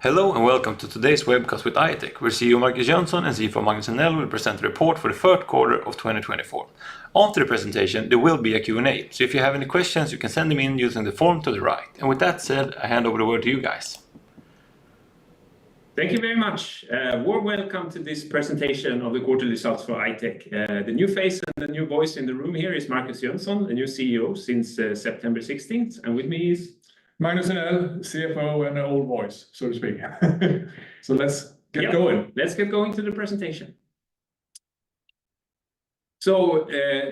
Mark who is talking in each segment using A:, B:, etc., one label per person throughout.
A: Hello and welcome to today's webcast with I-Tech, where CEO Markus Jönsson and CFO Magnus Henell will present the report for the third quarter of 2024. After the presentation, there will be a Q&A, so if you have any questions, you can send them in using the form to the right. And with that said, I hand over the word to you guys.
B: Thank you very much. Warm welcome to this presentation of the quarterly results for I-Tech. The new face and the new voice in the room here is Markus Jönsson, the new CEO since September 16th, and with me is
C: Magnus Henell, CFO, and an old voice, so to speak. So let's get going.
B: Let's get going to the presentation. So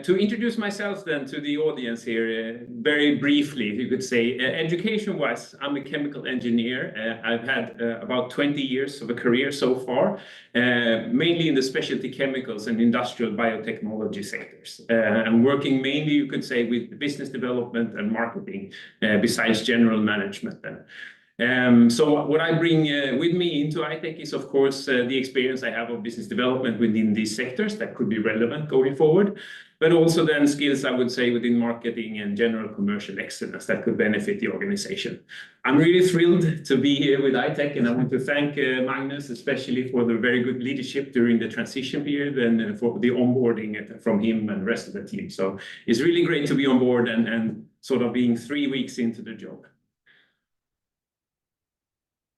B: to introduce myself then to the audience here, very briefly, you could say, education-wise, I'm a chemical engineer. I've had about 20 years of a career so far, mainly in the specialty chemicals and industrial biotechnology sectors. I'm working mainly, you could say, with business development and marketing, besides general management then. So what I bring with me into I-Tech is, of course, the experience I have of business development within these sectors that could be relevant going forward, but also then skills, I would say, within marketing and general commercial excellence that could benefit the organization. I'm really thrilled to be here with I-Tech, and I want to thank Magnus, especially for the very good leadership during the transition period and for the onboarding from him and the rest of the team. So it's really great to be on board and sort of being 3 weeks into the job.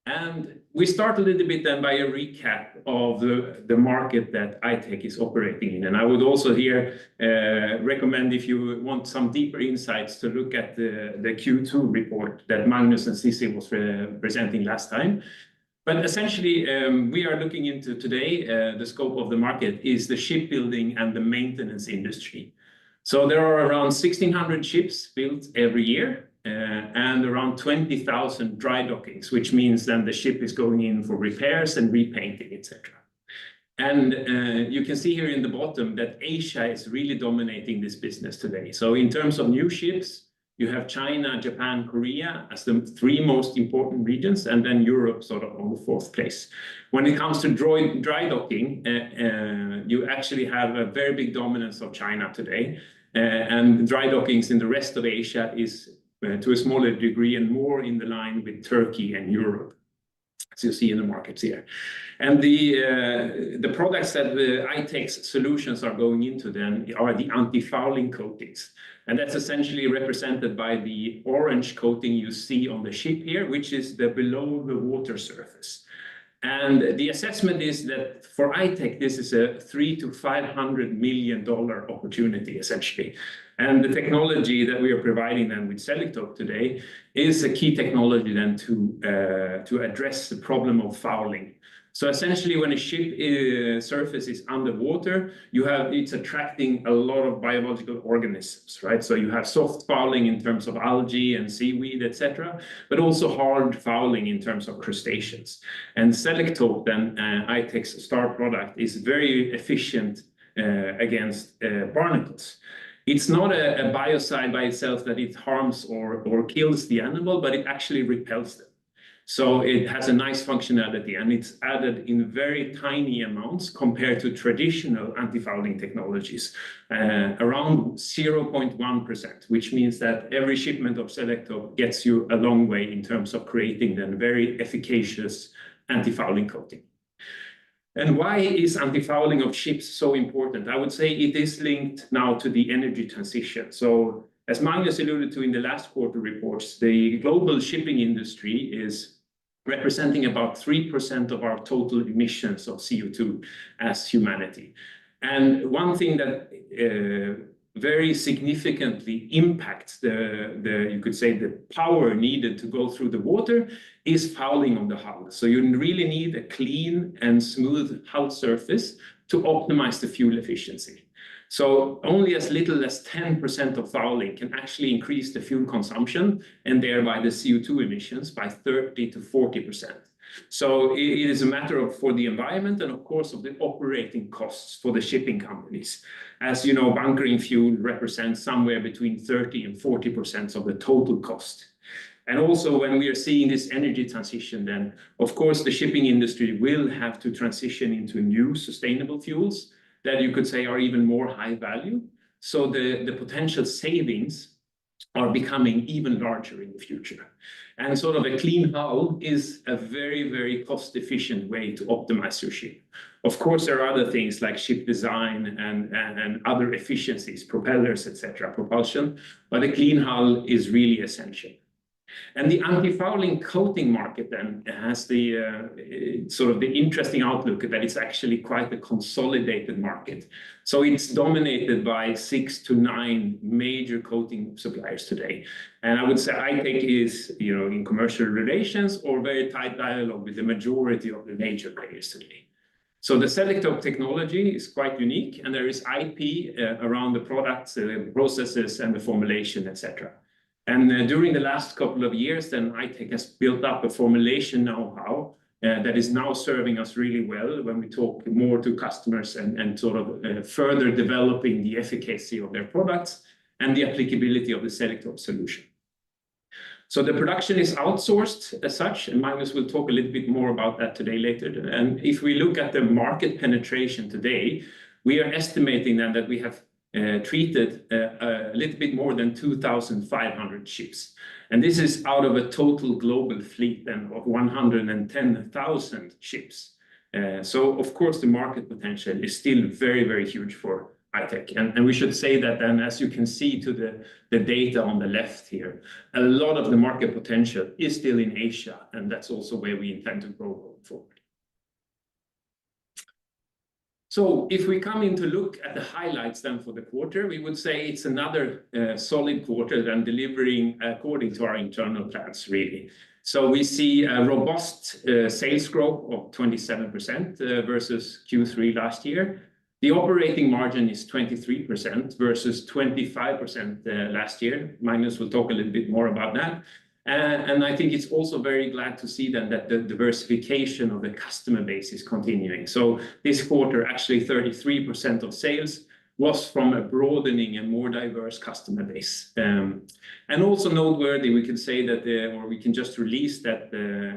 B: And we start a little bit then by a recap of the market that I-Tech is operating in. And I would also here recommend, if you want some deeper insights, to look at the Q2 report that Magnus and Cici was presenting last time. But essentially, we are looking into today, the scope of the market is the shipbuilding and the maintenance industry. So there are around 1,600 ships built every year. And around 20,000 dry dockings, which means then the ship is going in for repairs and repainting, etc. And you can see here in the bottom that Asia is really dominating this business today. So in terms of new ships, you have China, Japan, Korea as the 3 most important regions, and then Europe sort of on the 4th place. When it comes to dry docking, you actually have a very big dominance of China today. And dry dockings in the rest of Asia is to a smaller degree and more in the line with Turkey and Europe, as you see in the markets here. And the products that the I-Tech's solutions are going into then are the anti-fouling coatings. And that's essentially represented by the orange coating you see on the ship here, which is the below the water surface. And the assessment is that for I-Tech, this is a $300 to $500 million opportunity, essentially. And the technology that we are providing them with Selektope today is a key technology then to address the problem of fouling. So essentially, when a ship surface is underwater, it's attracting a lot of biological organisms, right? So you have soft fouling in terms of algae and seaweed, etc., but also hard fouling in terms of crustaceans. And Selektope, then I-Tech's star product, is very efficient against barnacles. It's not a biocide by itself that it harms or kills the animal, but it actually repels them. So it has a nice functionality, and it's added in very tiny amounts compared to traditional anti-fouling technologies, around 0.1%, which means that every shipment of Selektope gets you a long way in terms of creating then very efficacious anti-fouling coating. And why is anti-fouling of ships so important? I would say it is linked now to the energy transition. So as Magnus alluded to in the last quarter reports, the global shipping industry is representing about 3% of our total emissions of CO2 as humanity. And one thing that very significantly impacts you could say, the power needed to go through the water is fouling on the hull. So you really need a clean and smooth hull surface to optimize the fuel efficiency. So only as little as 10% of fouling can actually increase the fuel consumption and thereby the CO2 emissions by 30 to 40%. So it is a matter of, for the environment and of course of the operating costs for the shipping companies. As you know, bunkering fuel represents somewhere between 30 and 40% of the total cost. And also when we are seeing this energy transition, then of course the shipping industry will have to transition into new sustainable fuels that you could say are even more high value. So the potential savings are becoming even larger in the future. And sort of a clean hull is a very, very cost-efficient way to optimize your ship. Of course, there are other things like ship design and other efficiencies, propellers, etc., propulsion, but a clean hull is really essential. And the anti-fouling coating market then has the sort of the interesting outlook that it's actually quite a consolidated market. So it's dominated by 6 to 9 major coating suppliers today. And I would say I-Tech is, you know, in commercial relations or very tight dialogue with the majority of the major players today. So the Selektope technology is quite unique, and there is IP around the products, the processes, and the formulation, etc. And during the last couple of years, then I-Tech has built up a formulation know-how that is now serving us really well when we talk more to customers and sort of further developing the efficacy of their products and the applicability of the Selektope solution. So the production is outsourced as such, and Magnus will talk a little bit more about that today later. And if we look at the market penetration today, we are estimating then that we have treated a little bit more than 2,500 ships. And this is out of a total global fleet then of 110,000 ships. So of course the market potential is still very, very huge for I-Tech. And we should say that then, as you can see to the data on the left here, a lot of the market potential is still in Asia, and that's also where we intend to grow going forward. So if we come in to look at the highlights then for the quarter, we would say it's another solid quarter then delivering according to our internal plans, really. So we see a robust sales growth of 27% versus Q3 last year. The operating margin is 23% versus 25% last year. Magnus will talk a little bit more about that. And I think it's also very glad to see then that the diversification of the customer base is continuing. So this quarter, actually 33% of sales was from a broadening and more diverse customer base. And also noteworthy, we can say that, or we can just release that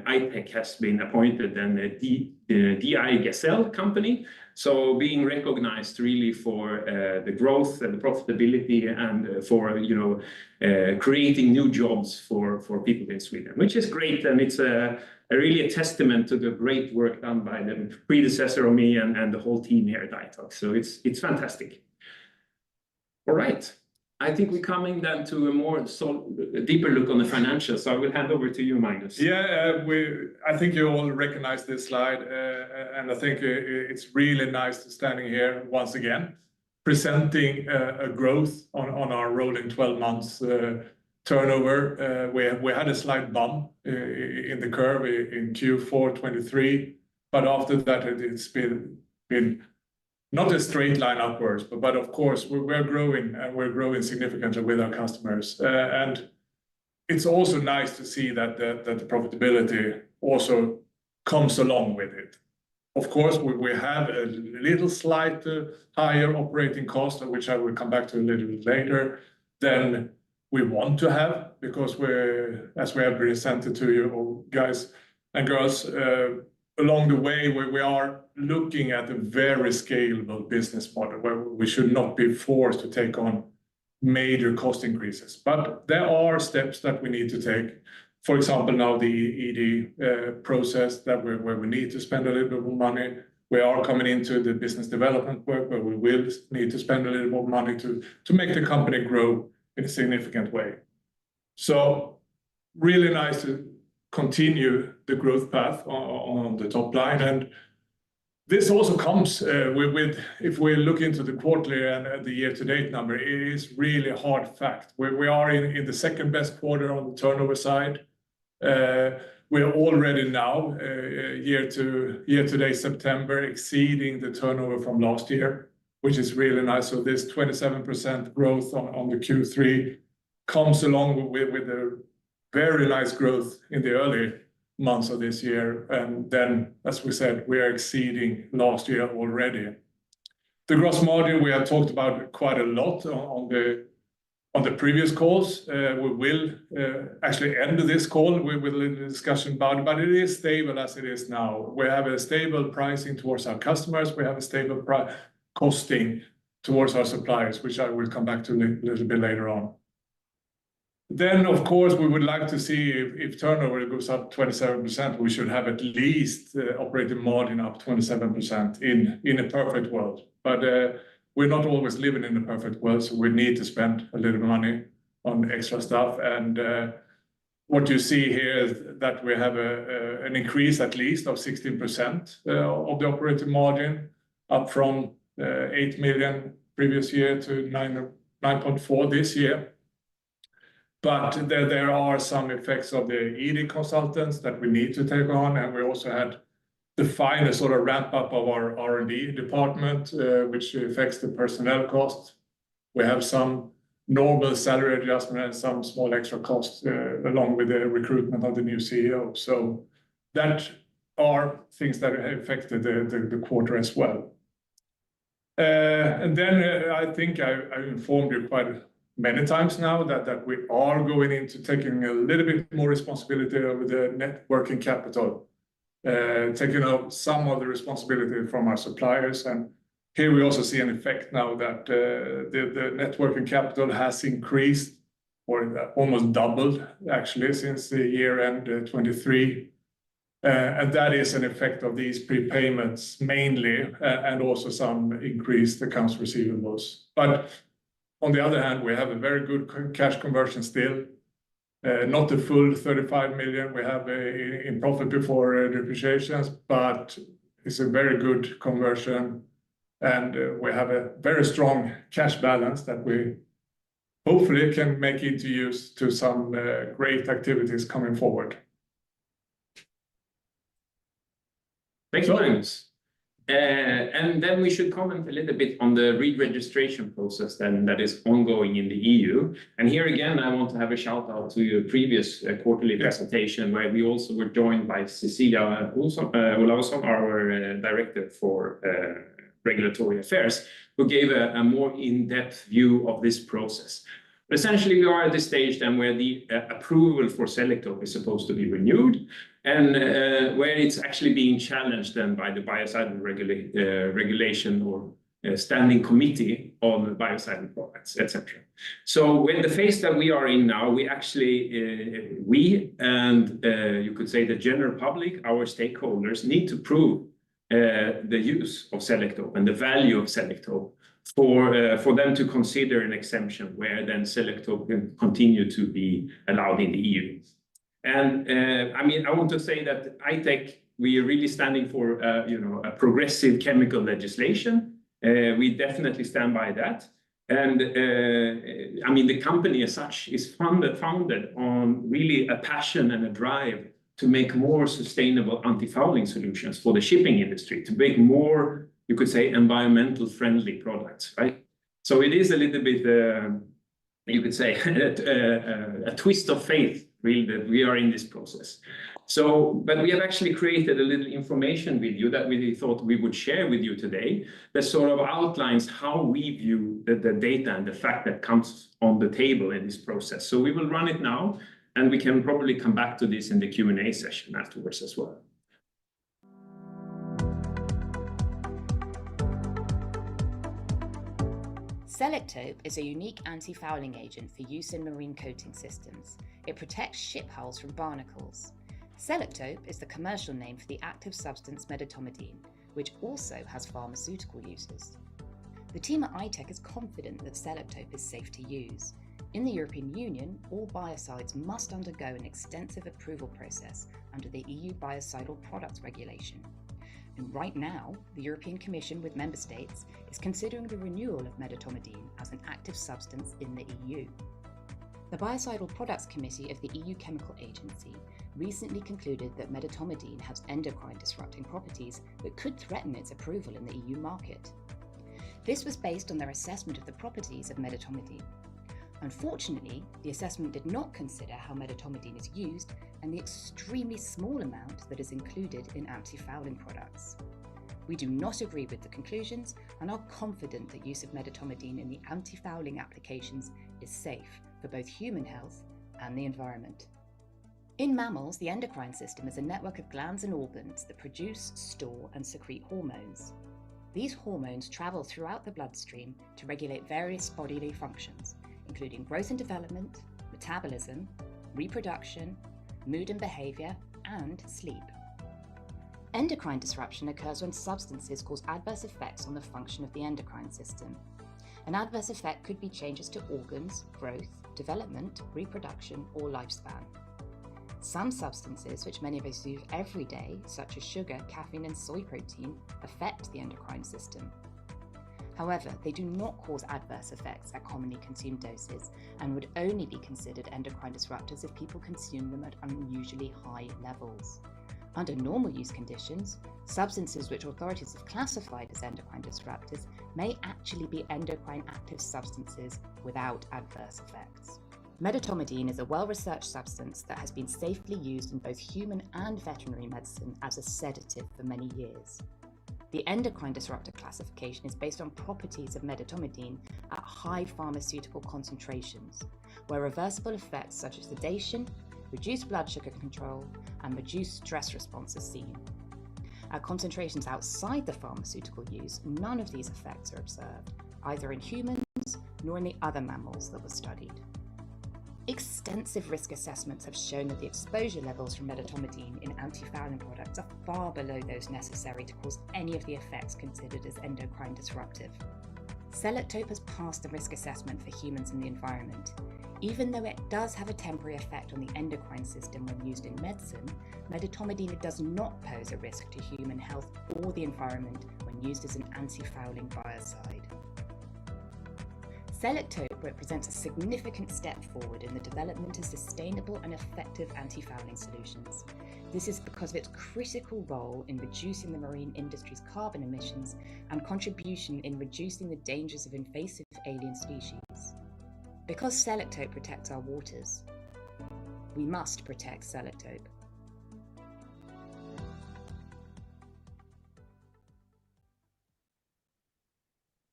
B: I-Tech has been appointed then the DI Gazelle company. So being recognized really for the growth and the profitability and for, you know, creating new jobs for people in Sweden, which is great. And it's really a testament to the great work done by the predecessor of me and the whole team here at I-Tech. So it's fantastic. All right. I think we're coming then to a deeper look on the financials. So I will hand over to you, Magnus.
C: Yeah, I think you all recognize this slide, and I think it's really nice to standing here once again, presenting a growth on our rolling 12 months turnover. We had a slight bump in the curve in Q4 23, but after that it's been not a straight line upwards, but of course we're growing, and we're growing significantly with our customers. And it's also nice to see that the profitability also comes along with it. Of course, we have a little slight higher operating cost, which I will come back to a little bit later, than we want to have, because as we have presented to you guys and girls, along the way, we are looking at a very scalable business model where we should not be forced to take on major cost increases. But there are steps that we need to take. For example, now the ED process where we need to spend a little bit more money. We are coming into the business development work where we will need to spend a little more money to make the company grow in a significant way. So really nice to continue the growth path on the top line. And this also comes with, if we look into the quarterly and the year-to-date number, it is really a hard fact. We are in the second best quarter on the turnover side. We are already now, year-to-date September, exceeding the turnover from last year, which is really nice. So this 27% growth on the Q3 comes along with a very nice growth in the early months of this year. And then, as we said, we are exceeding last year already. The gross margin we have talked about quite a lot on the previous calls. We will actually end this call with a little discussion about it, but it is stable as it is now. We have a stable pricing towards our customers. We have a stable costing towards our suppliers, which I will come back to a little bit later on. Then, of course, we would like to see if turnover goes up 27%, we should have at least operating margin up 27% in a perfect world. But we're not always living in a perfect world, so we need to spend a little money on extra stuff. And what you see here is that we have an increase at least of 16% of the operating margin, up from 8 million previous year to 9.4 this year. But there are some effects of the ED consultants that we need to take on, and we also had the final sort of ramp up of our R&D department, which affects the personnel costs. We have some normal salary adjustment and some small extra costs along with the recruitment of the new CEO. So that are things that have affected the quarter as well. And then I think I informed you quite many times now that we are going into taking a little bit more responsibility over the net working capital, taking out some of the responsibility from our suppliers. And here we also see an effect now that the net working capital has increased or almost doubled actually since the year end 23. And that is an effect of these prepayments mainly, and also some increased accounts receivables. But on the other hand, we have a very good cash conversion still, not the full 35 million we have in profit before depreciations, but it's a very good conversion. And we have a very strong cash balance that we hopefully can make into use to some great activities coming forward.
B: Thanks, Magnus. And then we should comment a little bit on the re-registration process then that is ongoing in the EU. And here again, I want to have a shout out to your previous quarterly presentation where we also were joined by Cecilia Olausson, our Director for Regulatory Affairs, who gave a more in-depth view of this process. But essentially, we are at the stage then where the approval for Selektope is supposed to be renewed, and where it's actually being challenged then by the biocidal regulation or standing committee on biocidal products, etc. So in the phase that we are in now, we actually, we and you could say the general public, our stakeholders, need to prove the use of Selektope and the value of Selektope for them to consider an exemption where then Selektope can continue to be allowed in the EU. And I mean, I want to say that I-Tech, we are really standing for a progressive chemical legislation. We definitely stand by that. And I mean, the company as such is founded on really a passion and a drive to make more sustainable anti-fouling solutions for the shipping industry, to make more, you could say, environmental friendly products, right? So it is a little bit, you could say, a twist of faith, really, that we are in this process. So, but we have actually created a little information video that we thought we would share with you today that sort of outlines how we view the data and the fact that comes on the table in this process. So we will run it now, and we can probably come back to this in the Q&A session afterwards as well.
D: Selektope is a unique anti-fouling agent for use in marine coating systems. It protects ship hulls from barnacles. Selektope is the commercial name for the active substance medetomidine, which also has pharmaceutical uses. The team at I-Tech is confident that Selektope is safe to use. In the European Union, all biocides must undergo an extensive approval process under the EU Biocidal Products Regulation. And right now, the European Commission with member states is considering the renewal of medetomidine as an active substance in the EU. The Biocidal Products Committee of the EU Chemical Agency recently concluded that medetomidine has endocrine disrupting properties that could threaten its approval in the EU market. This was based on their assessment of the properties of medetomidine. Unfortunately, the assessment did not consider how medetomidine is used and the extremely small amount that is included in anti-fouling products. We do not agree with the conclusions and are confident that use of medetomidine in the anti-fouling applications is safe for both human health and the environment. In mammals, the endocrine system is a network of glands and organs that produce, store, and secrete hormones. These hormones travel throughout the bloodstream to regulate various bodily functions, including growth and development, metabolism, reproduction, mood and behavior, and sleep. Endocrine disruption occurs when substances cause adverse effects on the function of the endocrine system. An adverse effect could be changes to organs, growth, development, reproduction, or lifespan. Some substances, which many of us use every day, such as sugar, caffeine, and soy protein, affect the endocrine system. However, they do not cause adverse effects at commonly consumed doses and would only be considered endocrine disruptors if people consume them at unusually high levels. Under normal use conditions, substances which authorities have classified as endocrine disruptors may actually be endocrine active substances without adverse effects. Medetomidine is a well-researched substance that has been safely used in both human and veterinary medicine as a sedative for many years. The endocrine disruptor classification is based on properties of medetomidine at high pharmaceutical concentrations, where reversible effects such as sedation, reduced blood sugar control, and reduced stress response are seen. At concentrations outside the pharmaceutical use, none of these effects are observed, either in humans nor in the other mammals that were studied. Extensive risk assessments have shown that the exposure levels from medetomidine in anti-fouling products are far below those necessary to cause any of the effects considered as endocrine disruptive. Selektope has passed the risk assessment for humans and the environment. Even though it does have a temporary effect on the endocrine system when used in medicine, medetomidine does not pose a risk to human health or the environment when used as an anti-fouling biocide. Selektope represents a significant step forward in the development of sustainable and effective anti-fouling solutions. This is because of its critical role in reducing the marine industry's carbon emissions and contribution in reducing the dangers of invasive alien species. Because Selektope protects our waters, we must protect Selektope.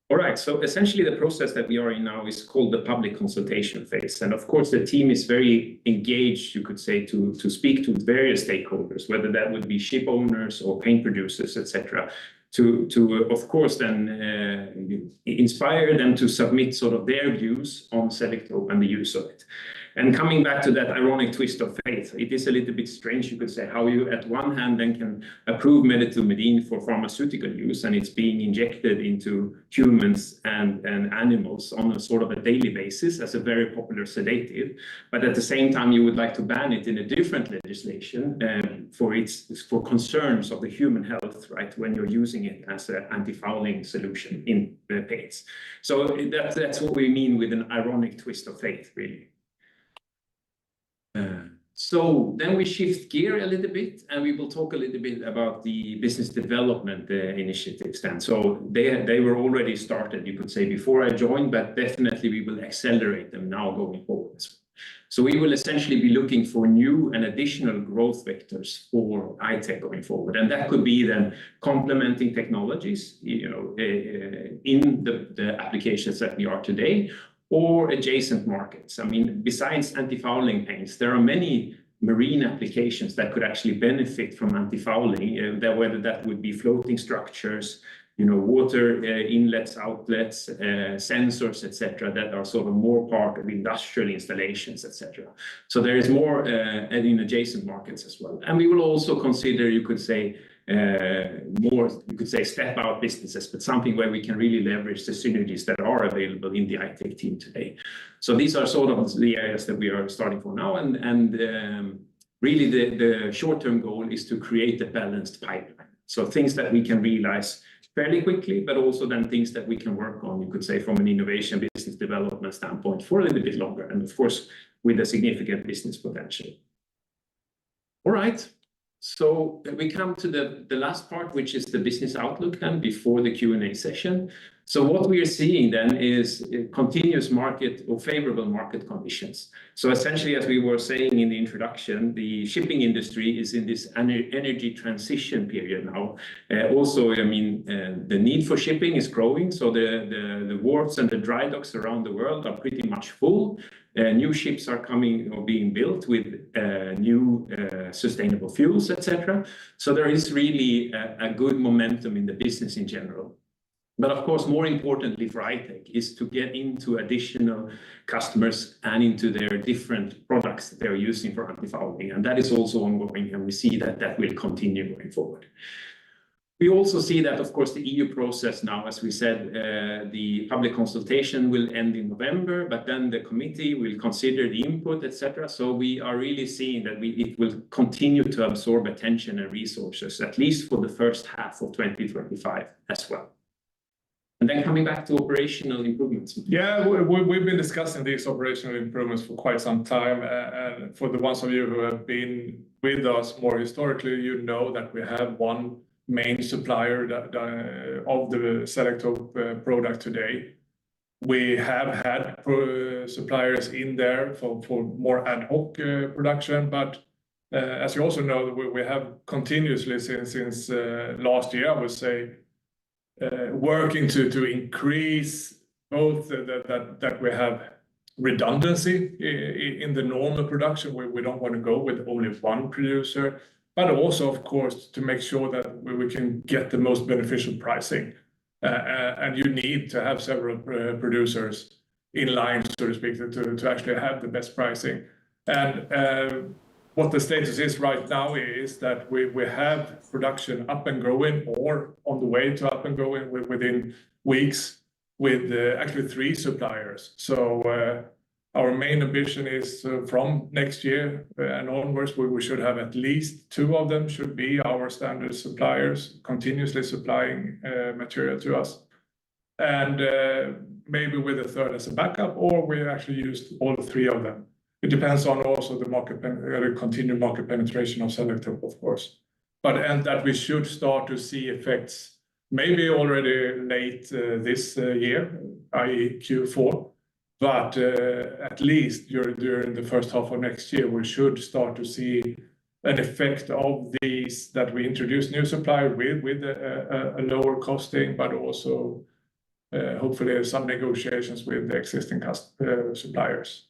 B: All right, so essentially the process that we are in now is called the public consultation phase. And of course, the team is very engaged, you could say, to speak to various stakeholders, whether that would be ship owners or paint producers, etc., to of course, then inspire them to submit sort of their views on Selektope and the use of it. And coming back to that ironic twist of fate, it is a little bit strange, you could say, how you at one hand then can approve medetomidine for pharmaceutical use, and it's being injected into humans and animals on a sort of a daily basis as a very popular sedative. But at the same time, you would like to ban it in a different legislation for concerns of the human health, right, when you're using it as an anti-fouling solution in the paints. So that's what we mean with an ironic twist of fate, really. So then we shift gear a little bit, and we will talk a little bit about the business development initiatives then. So they were already started, you could say, before I joined, but definitely we will accelerate them now going forward. So we will essentially be looking for new and additional growth vectors for I-Tech going forward. And that could be then complementing technologies, in the applications that we are today, or adjacent markets. I mean, besides anti-fouling paints, there are many marine applications that could actually benefit from anti-fouling, whether that would be floating structures, water inlets, outlets, sensors, etc., that are sort of more part of industrial installations, etc. So there is more in adjacent markets as well. And we will also consider, you could say, step out businesses, but something where we can really leverage the synergies that are available in the I-Tech team today. So these are sort of the areas that we are starting for now. And really the short-term goal is to create a balanced pipeline. So things that we can realize fairly quickly, but also then things that we can work on, you could say, from an innovation business development standpoint for a little bit longer. And of course, with a significant business potential. All right. So we come to the last part, which is the business outlook then before the Q&A session. So what we are seeing then is continuous market or favorable market conditions. So essentially, as we were saying in the introduction, the shipping industry is in this energy transition period now. Also, I mean, the need for shipping is growing. So the wharves and the dry docks around the world are pretty much full. New ships are coming or being built with new sustainable fuels, etc. So there is really a good momentum in the business in general. But of course, more importantly for I-Tech is to get into additional customers and into their different products that they're using for anti-fouling. And that is also ongoing, and we see that that will continue going forward. We also see that, of course, the EU process now, as we said, the public consultation will end in November, but then the committee will consider the input, etc. So we are really seeing that it will continue to absorb attention and resources, at least for the first half of 2025 as well. And then coming back to operational improvements.
C: Yeah, we've been discussing these operational improvements for quite some time. And for the ones of you who have been with us more historically, you know that we have one main supplier of the Selektope product today. We have had suppliers in there for more ad hoc production, but as you also know, we have continuously since last year, I would say, working to increase both that we have redundancy in the normal production, where we don't want to go with only one producer, but also, of course, to make sure that we can get the most beneficial pricing. And you need to have several producers in line, so to speak, to actually have the best pricing. And what the status is right now is that we have production up and going or on the way to up and going within weeks with actually 3 suppliers. So our main ambition is from next year and onwards, we should have at least 2 of them should be our standard suppliers, continuously supplying material to us. And maybe with a third as a backup, or we actually use all 3 of them. It depends on also the continued market penetration of Selektope, of course. And that we should start to see effects maybe already late this year, i.e. Q4. But at least during the first half of next year, we should start to see an effect of these that we introduce new supplier with a lower costing, but also hopefully some negotiations with the existing suppliers.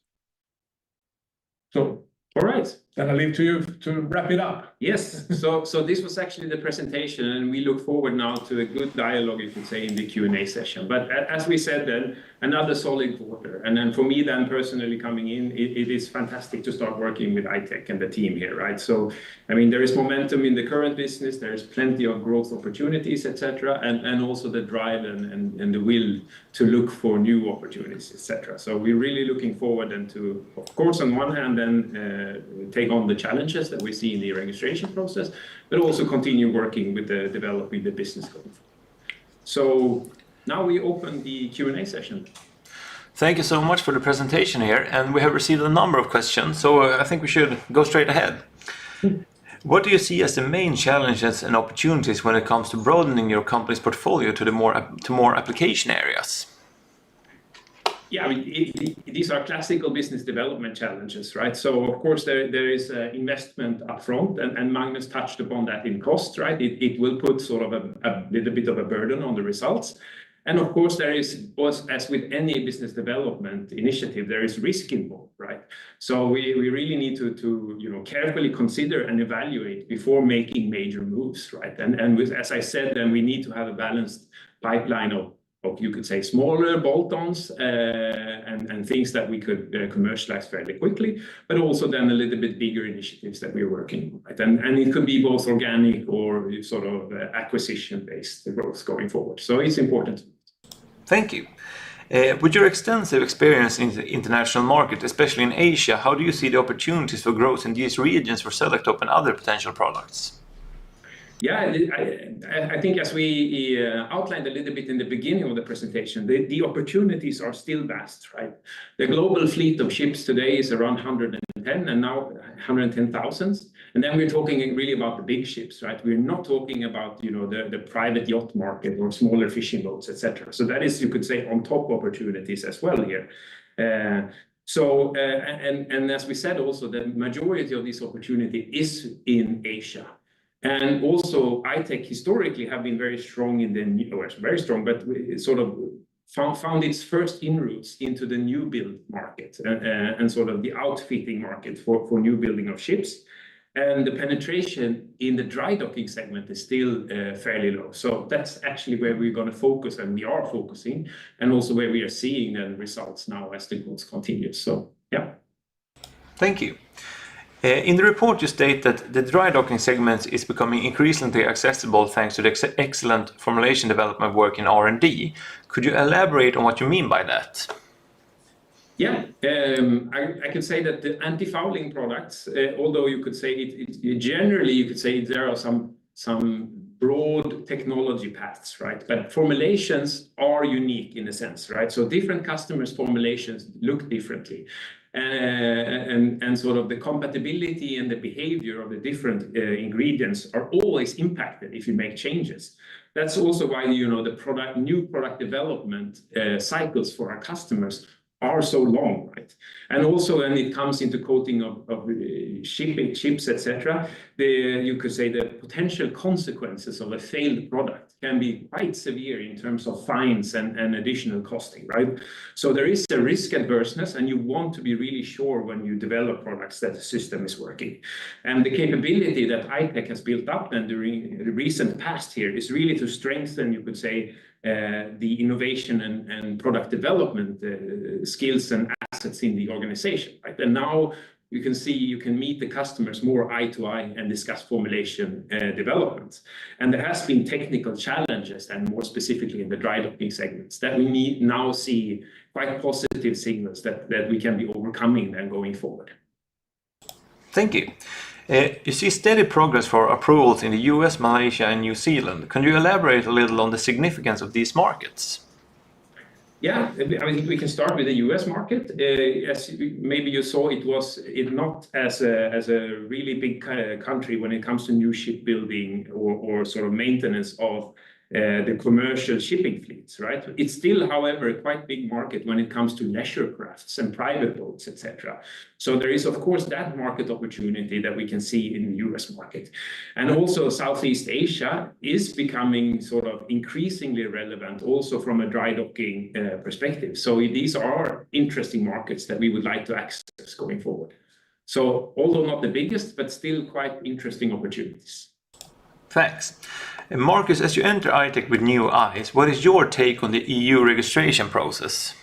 C: So, all right, then I leave to you to wrap it up.
B: Yes, so this was actually the presentation, and we look forward now to a good dialogue, you can say, in the Q&A session. But as we said then, another solid quarter. And then for me then personally coming in, it is fantastic to start working with I-Tech and the team here, right? So, I mean, there is momentum in the current business, there's plenty of growth opportunities, etc. And also the drive and the will to look for new opportunities, etc. So we're really looking forward then to, of course, on one hand then take on the challenges that we see in the registration process, but also continue working with developing the business going forward. So now we open the Q&A session.
A: Thank you so much for the presentation here, and we have received a number of questions, so I think we should go straight ahead. What do you see as the main challenges and opportunities when it comes to broadening your company's portfolio to more application areas?
B: Yeah, I mean, these are classical business development challenges, right? So, of course, there is investment upfront, and Magnus touched upon that in cost, right? It will put sort of a little bit of a burden on the results. And of course, there is, as with any business development initiative, there is risk involved, right? So we really need to carefully consider and evaluate before making major moves, right? And as I said, then we need to have a balanced pipeline of you could say smaller bolt-ons and things that we could commercialize fairly quickly, but also then a little bit bigger initiatives that we're working on, right? And it could be both organic or sort of acquisition-based growth going forward. So it's important.
A: Thank you. With your extensive experience in the international market, especially in Asia, how do you see the opportunities for growth in these regions for Selektope and other potential products?
B: Yeah, I think as we outlined a little bit in the beginning of the presentation, the opportunities are still vast, right? The global fleet of ships today is around 110 and now 110,000. And then we're talking really about the big ships, right? We're not talking about, the private yacht market or smaller fishing boats, etc. So that is, you could say, on top opportunities as well here. And as we said also, the majority of this opportunity is in Asia. And also, I-Tech historically have been very strong in very strong, but sort of found its first inroads into the new build market and sort of the outfitting market for new building of ships. And the penetration in the dry docking segment is still fairly low. So that's actually where we're going to focus, and we are focusing, and also where we are seeing the results now as the growth continues. So, yeah.
A: Thank you. In the report, you state that the dry docking segment is becoming increasingly accessible thanks to the excellent formulation development work in R&D. Could you elaborate on what you mean by that?
B: Yeah, I could say that the anti-fouling products, although you could say generally you could say there are some broad technology paths, right? But formulations are unique in a sense, right? So different customers' formulations look differently. And sort of the compatibility and the behavior of the different ingredients are always impacted if you make changes. That's also why, you know, the new product development cycles for our customers are so long, right? And also when it comes into coating of shipping chips, etc., you could say the potential consequences of a failed product can be quite severe in terms of fines and additional costing, right? So there is a risk adverseness, and you want to be really sure when you develop products that the system is working. And the capability that I-Tech has built up and during the recent past here is really to strengthen, you could say, the innovation and product development skills and assets in the organization, right? And now you can see you can meet the customers more eye to eye and discuss formulation developments. And there has been technical challenges, and more specifically in the dry docking segments, that we now see quite positive signals that we can be overcoming and going forward.
A: Thank you. You see steady progress for approvals in the US, Malaysia, and New Zealand. Can you elaborate a little on the significance of these markets?
B: Yeah, I think we can start with the US market. As maybe you saw, it not as a really big country when it comes to new shipbuilding or sort of maintenance of the commercial shipping fleets, right? It's still, however, a quite big market when it comes to leisure crafts and private boats, etc. So there is, of course, that market opportunity that we can see in the US market. And also Southeast Asia is becoming sort of increasingly relevant also from a dry docking perspective. So these are interesting markets that we would like to access going forward. So although not the biggest, but still quite interesting opportunities.
A: Thanks. And Markus, as you enter I-Tech with new eyes, what is your take on the EU registration process?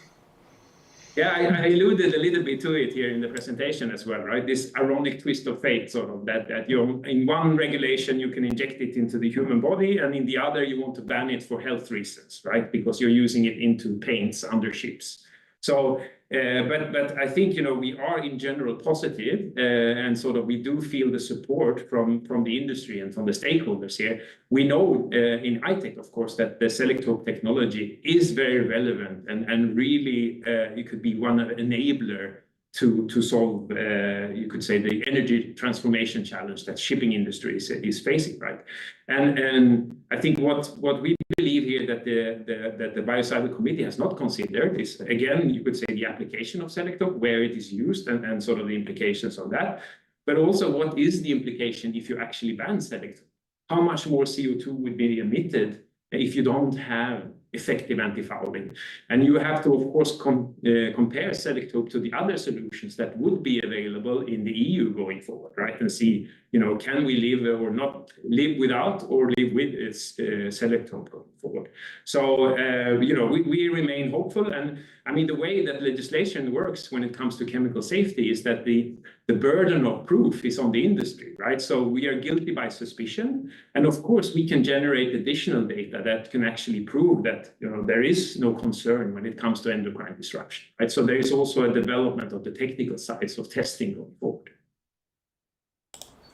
B: Yeah, I alluded a little bit to it here in the presentation as well, right? This ironic twist of fate, sort of, that you in one regulation you can inject it into the human body, and in the other you want to ban it for health reasons, right? Because you're using it into paints under ships. So, but I think, you know, we are in general positive, and sort of we do feel the support from the industry and from the stakeholders here. We know in I-Tech, of course, that the Selektope technology is very relevant and really it could be one enabler to solve, you could say, the energy transformation challenge that shipping industry is facing, right? And I think what we believe here that the Biocidal Committee has not considered is, again, you could say the application of Selektope, where it is used and sort of the implications of that, but also what is the implication if you actually ban Selektope? How much more CO2 would be emitted if you don't have effective anti-fouling? And you have to, of course, compare Selektope to the other solutions that would be available in the EU going forward, right? And see, you know, can we live or not live without or live with Selektope going forward? So, you know, we remain hopeful. And I mean, the way that legislation works when it comes to chemical safety is that the burden of proof is on the industry, right? So we are guilty by suspicion. And of course, we can generate additional data that can actually prove that, you know, there is no concern when it comes to endocrine disruption, right? So there is also a development of the technical sides of testing going forward.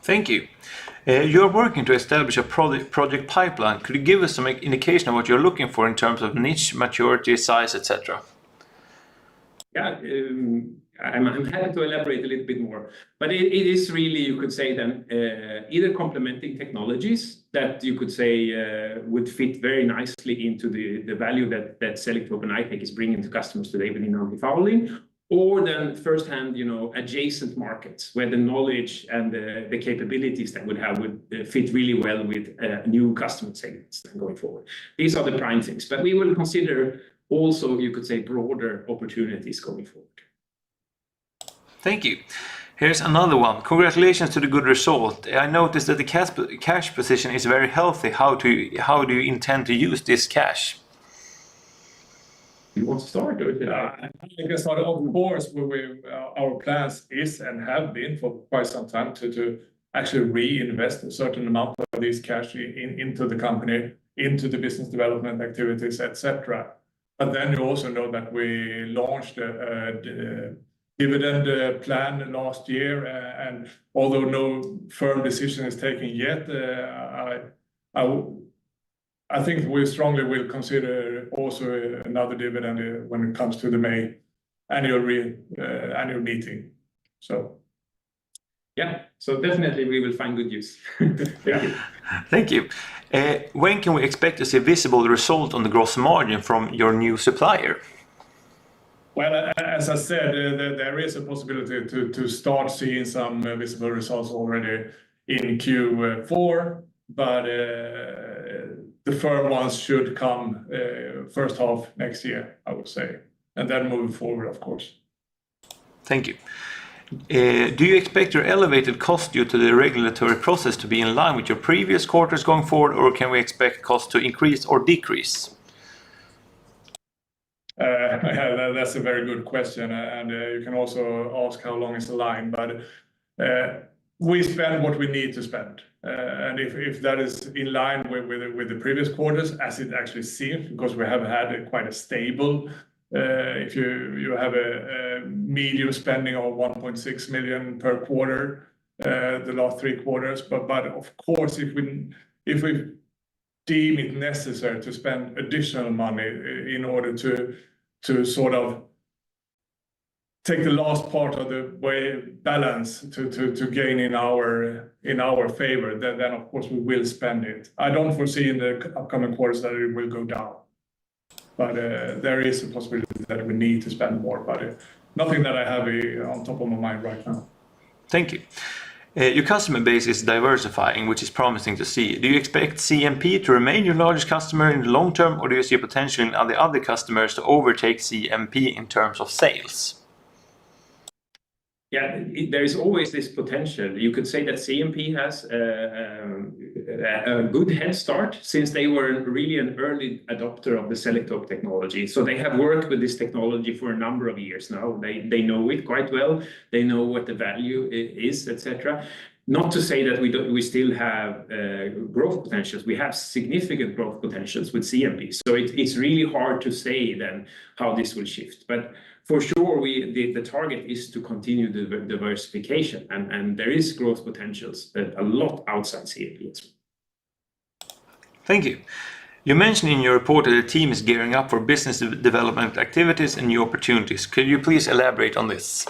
A: Thank you. You're working to establish a project pipeline. Could you give us some indication of what you're looking for in terms of niche, maturity, size, etc.?
B: Yeah, I'm happy to elaborate a little bit more, but it is really, you could say then, either complementing technologies that you could say would fit very nicely into the value that Selektope and I-Tech is bringing to customers today within anti-fouling, or then firsthand, you know, adjacent markets where the knowledge and the capabilities that would fit really well with new customer segments going forward. These are the prime things, but we will consider also, you could say, broader opportunities going forward.
A: Thank you. Here's another one. Congratulations to the good result. I noticed that the cash position is very healthy. How do you intend to use this cash?
B: You want to start? Or
C: I guess, of course, our plans is and have been for quite some time to actually reinvest a certain amount of this cash into the company, into the business development activities, etc. But then you also know that we launched a dividend plan last year, and although no firm decision is taken yet, I think we strongly will consider also another dividend when it comes to the May annual meeting. So,
B: yeah, so definitely we will find good use.
C: yeah.
A: Thank you. When can we expect to see a visible result on the gross margin from your new supplier?
C: Well, as I said, there is a possibility to start seeing some visible results already in Q4, but the firm ones should come first half next year, I would say, and then moving forward, of course.
A: Thank you. Do you expect your elevated cost due to the regulatory process to be in line with your previous quarters going forward, or can we expect costs to increase or decrease?
C: That's a very good question, and you can also ask how long is the line, but we spend what we need to spend, and if that is in line with the previous quarters, as it actually seems, because we have had quite a stable, if you have a medium spending of 1.6 million per quarter, the last 3 quarters, but of course, if we deem it necessary to spend additional money in order to sort of take the last part of the way balance to gain in our favor, then of course we will spend it. I don't foresee in the upcoming quarters that it will go down, but there is a possibility that we need to spend more, but nothing that I have on top of my mind right now.
A: Thank you. Your customer base is diversifying, which is promising to see. Do you expect CMP to remain your largest customer in the long term, or do you see a potential in the other customers to overtake CMP in terms of sales?
B: Yeah, there is always this potential. You could say that CMP has a good head start since they were really an early adopter of the Selektope technology. So they have worked with this technology for a number of years now. They know it quite well. They know what the value is, etc. Not to say that we still have growth potentials. We have significant growth potentials with CMP. So it's really hard to say then how this will shift. But for sure, the target is to continue the diversification, and there is growth potentials a lot outside CMP as well.
A: Thank you. You mentioned in your report that the team is gearing up for business development activities and new opportunities. Could you please elaborate on this?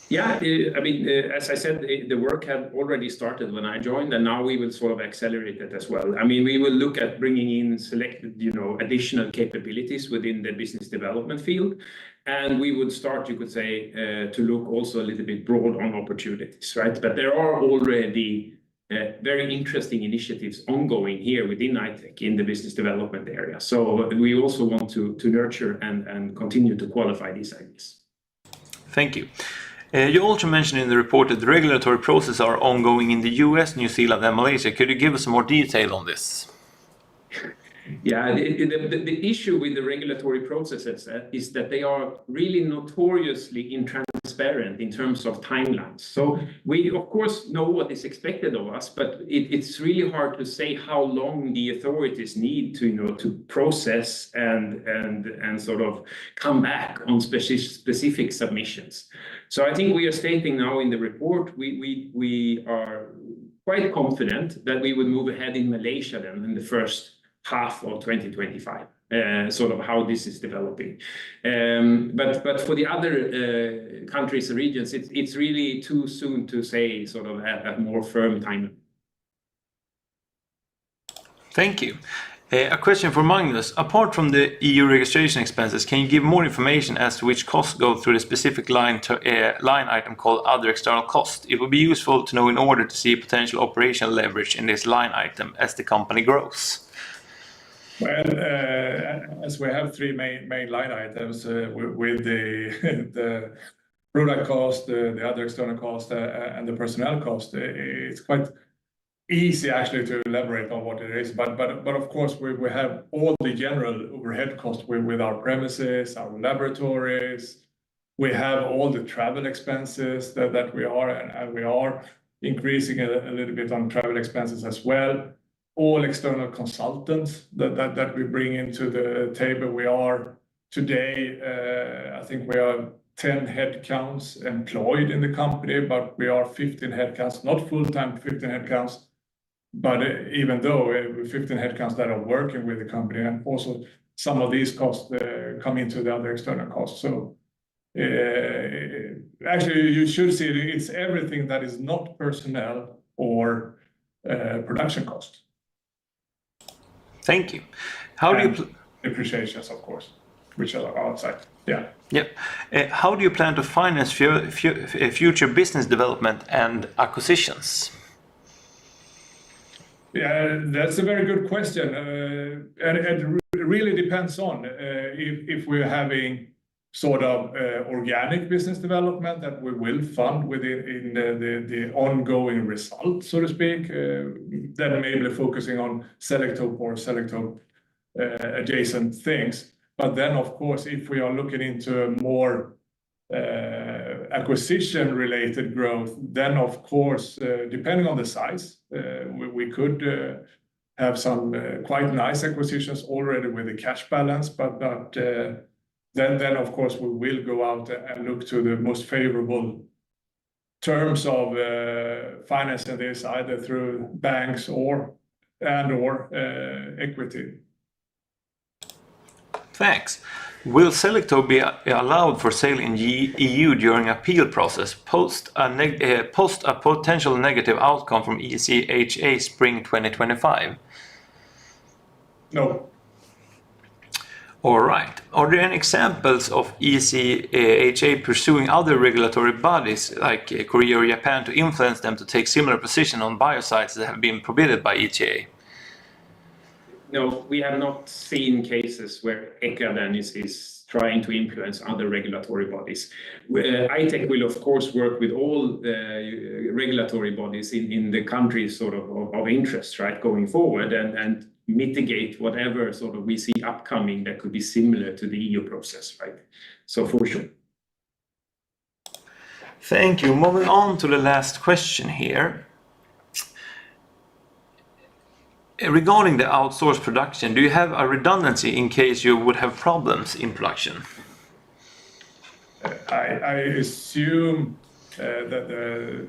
B: Yeah, I mean, as I said, the work had already started when I joined, and now we will sort of accelerate it as well. I mean, we will look at bringing in selected, additional capabilities within the business development field, and we would start, you could say, to look also a little bit broad on opportunities, right? But there are already very interesting initiatives ongoing here within I-Tech in the business development area. So we also want to nurture and continue to qualify these ideas.
A: Thank you. You also mentioned in the report that the regulatory processes are ongoing in the US, New Zealand, and Malaysia. Could you give us some more detail on this?
B: Yeah, the issue with the regulatory processes is that they are really notoriously intransparent in terms of timelines. So we, of course, know what is expected of us, but it's really hard to say how long the authorities need to process and sort of come back on specific submissions. So I think we are stating now in the report, we are quite confident that we would move ahead in Malaysia then in the first half of 2025, sort of how this is developing. But for the other countries and regions, it's really too soon to say sort of a more firm time.
A: Thank you. A question for Magnus. Apart from the EU registration expenses, can you give more information as to which costs go through the specific line item called other external costs? It would be useful to know in order to see potential operational leverage in this line item as the company grows.
C: Well, as we have 3 main line items with the product cost, the other external cost, and the personnel cost. It's quite easy actually to elaborate on what it is, but of course we have all the general overhead costs with our premises, our laboratories. We have all the travel expenses that we are increasing a little bit on travel expenses as well. All external consultants that we bring into the table. We are today, I think we are 10 headcounts employed in the company, but we are 15 headcounts, not full-time 15 headcounts, but even though 15 headcounts that are working with the company, and also some of these costs come into the other external costs. So actually, you should see it's everything that is not personnel or production cost.
A: Thank you. How do you
C: depreciations, of course, which are outside. Yeah.
A: Yep. How do you plan to finance future business development and acquisitions?
C: Yeah, that's a very good question, and it really depends on if we're having sort of organic business development that we will fund within the ongoing result, so to speak. Then maybe focusing on Selektope or Selektope adjacent things. But then, of course, if we are looking into more acquisition-related growth, then of course, depending on the size, we could have some quite nice acquisitions already with a cash balance. But then of course we will go out and look to the most favorable terms of financing this, either through banks or equity.
A: Thanks. Will Selektope be allowed for sale in EU during appeal process post a potential negative outcome from ECHA spring 2025?
C: No.
A: All right. Are there any examples of ECHA pursuing other regulatory bodies like Korea or Japan to influence them to take similar position on biocides that have been prohibited by ECHA?
B: No, we have not seen cases where ECHA then is trying to influence other regulatory bodies. I-Tech will of course work with all the regulatory bodies in the countries sort of interest, right, going forward, and mitigate whatever sort of we see upcoming that could be similar to the EU process, right? So for sure.
A: Thank you. Moving on to the last question here. Regarding the outsourced production, do you have a redundancy in case you would have problems in production?
C: I assume that the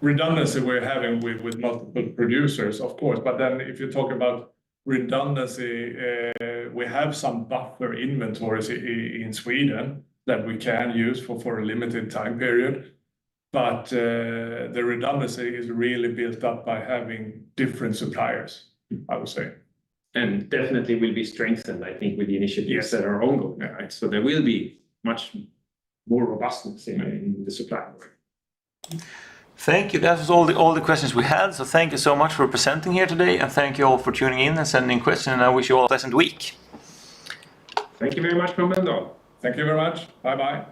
C: redundancy we're having with multiple producers, of course, but then if you talk about redundancy, we have some buffer inventories in Sweden that we can use for a limited time period. But the redundancy is really built up by having different suppliers, I would say.
B: And definitely will be strengthened, I think, with the initiatives that are ongoing, right? So there will be much more robustness in the supply.
A: Thank you. That was all the questions we had. So thank you so much for presenting here today, and thank you all for tuning in and sending questions. And I wish you all a pleasant week.
B: Thank you very much, Mendel.
C: Thank you very much. Bye-bye.